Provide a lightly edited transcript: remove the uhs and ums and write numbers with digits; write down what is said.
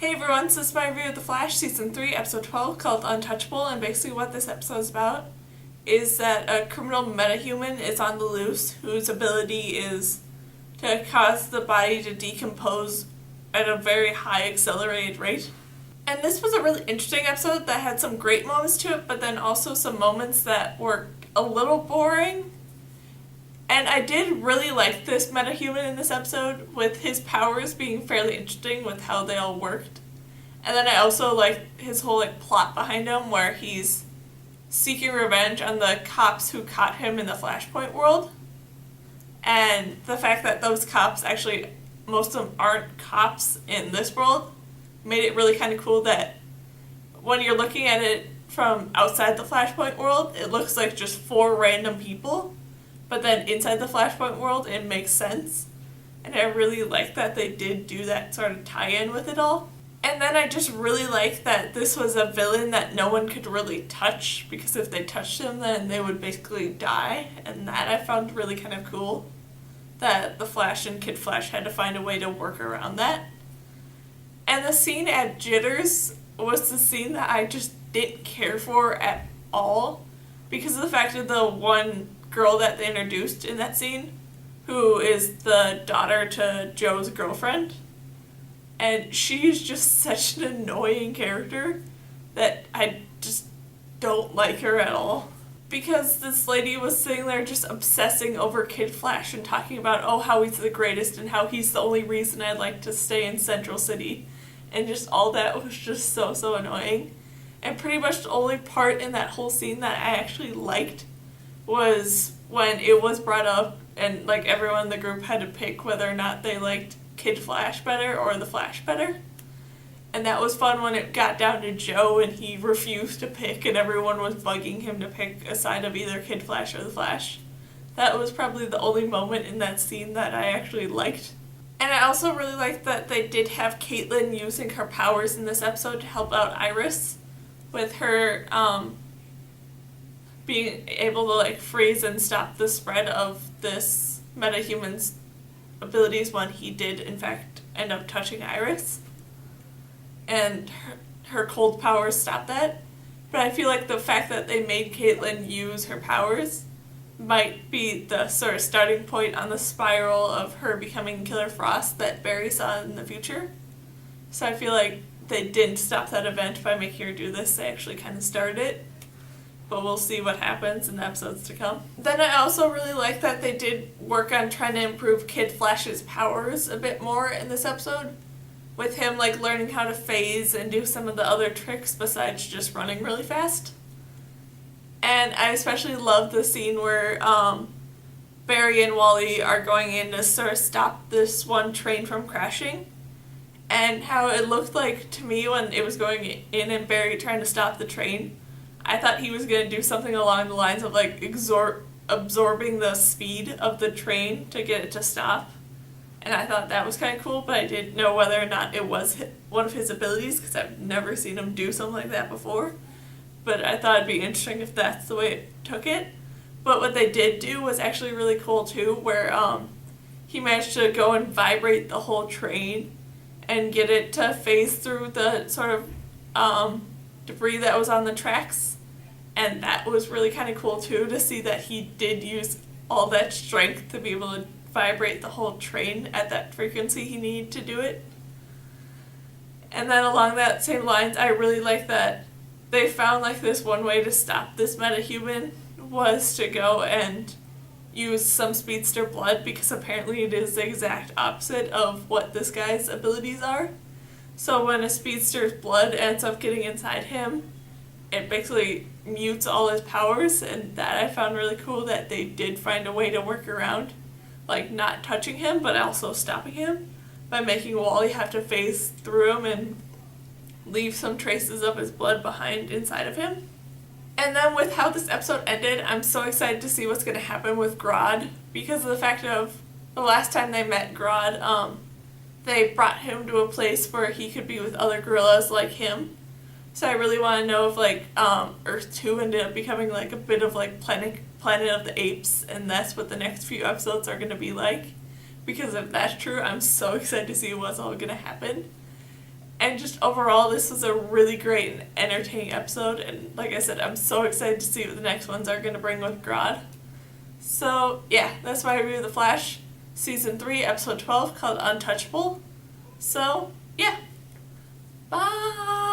Hey everyone, so this is my review of The Flash Season 3, Episode 12, called Untouchable, and basically what this episode is about is that a criminal metahuman is on the loose whose ability is to cause the body to decompose at a very high accelerated rate. And this was a really interesting episode that had some great moments to it, but then also some moments that were a little boring. And I did really like this metahuman in this episode, with his powers being fairly interesting with how they all worked. And then I also liked his whole plot behind him, where he's seeking revenge on the cops who caught him in the Flashpoint world. And the fact that those cops actually, most of them aren't cops in this world, made it really kind of cool that when you're looking at it from outside the Flashpoint world, it looks like just 4 random people. But then inside the Flashpoint world, it makes sense. And I really like that they did do that sort of tie-in with it all. And then I just really like that this was a villain that no one could really touch, because if they touched him, then they would basically die. And that I found really kind of cool, that the Flash and Kid Flash had to find a way to work around that. And the scene at Jitters was the scene that I just didn't care for at all, because of the fact that the one girl that they introduced in that scene, who is the daughter to Joe's girlfriend, and she's just such an annoying character that I just don't like her at all. Because this lady was sitting there just obsessing over Kid Flash and talking about, oh, how he's the greatest and how he's the only reason I'd like to stay in Central City. And just all that was just so annoying. And pretty much the only part in that whole scene that I actually liked was when it was brought up and everyone in the group had to pick whether or not they liked Kid Flash better or the Flash better. And that was fun when it got down to Joe and he refused to pick and everyone was bugging him to pick a side of either Kid Flash or the Flash. That was probably the only moment in that scene that I actually liked. And I also really liked that they did have Caitlin using her powers in this episode to help out Iris with her being able to freeze and stop the spread of this metahuman's abilities when he did in fact end up touching Iris. And her cold powers stopped that. But I feel like the fact that they made Caitlin use her powers might be the sort of starting point on the spiral of her becoming Killer Frost that Barry saw in the future. So I feel like they didn't stop that event by making her do this. They actually kind of started it. But we'll see what happens in the episodes to come. Then I also really like that they did work on trying to improve Kid Flash's powers a bit more in this episode, with him learning how to phase and do some of the other tricks besides just running really fast. And I especially love the scene where Barry and Wally are going in to sort of stop this one train from crashing, and how it looked like to me when it was going in and Barry trying to stop the train, I thought he was going to do something along the lines of absorbing the speed of the train to get it to stop. And I thought that was kind of cool, but I didn't know whether or not it was one of his abilities, because I've never seen him do something like that before. But I thought it'd be interesting if that's the way it took it. But what they did do was actually really cool too, where he managed to go and vibrate the whole train and get it to phase through the sort of debris that was on the tracks. And that was really kind of cool too, to see that he did use all that strength to be able to vibrate the whole train at that frequency he needed to do it. And then along that same lines, I really like that they found this one way to stop this metahuman was to go and use some speedster blood, because apparently it is the exact opposite of what this guy's abilities are. So when a speedster's blood ends up getting inside him, it basically mutes all his powers, and that I found really cool that they did find a way to work around, not touching him but also stopping him by making Wally have to phase through him and leave some traces of his blood behind inside of him. And then with how this episode ended, I'm so excited to see what's going to happen with Grodd, because of the fact of the last time they met Grodd, they brought him to a place where he could be with other gorillas like him. So I really want to know if Earth 2 ended up becoming a bit of Planet of the Apes, and that's what the next few episodes are going to be like. Because if that's true, I'm so excited to see what's all going to happen. And just overall, this was a really great and entertaining episode. And like I said, I'm so excited to see what the next ones are going to bring with Grodd. So, yeah, that's my review of The Flash, Season 3, Episode 12, called Untouchable. So, yeah. Bye!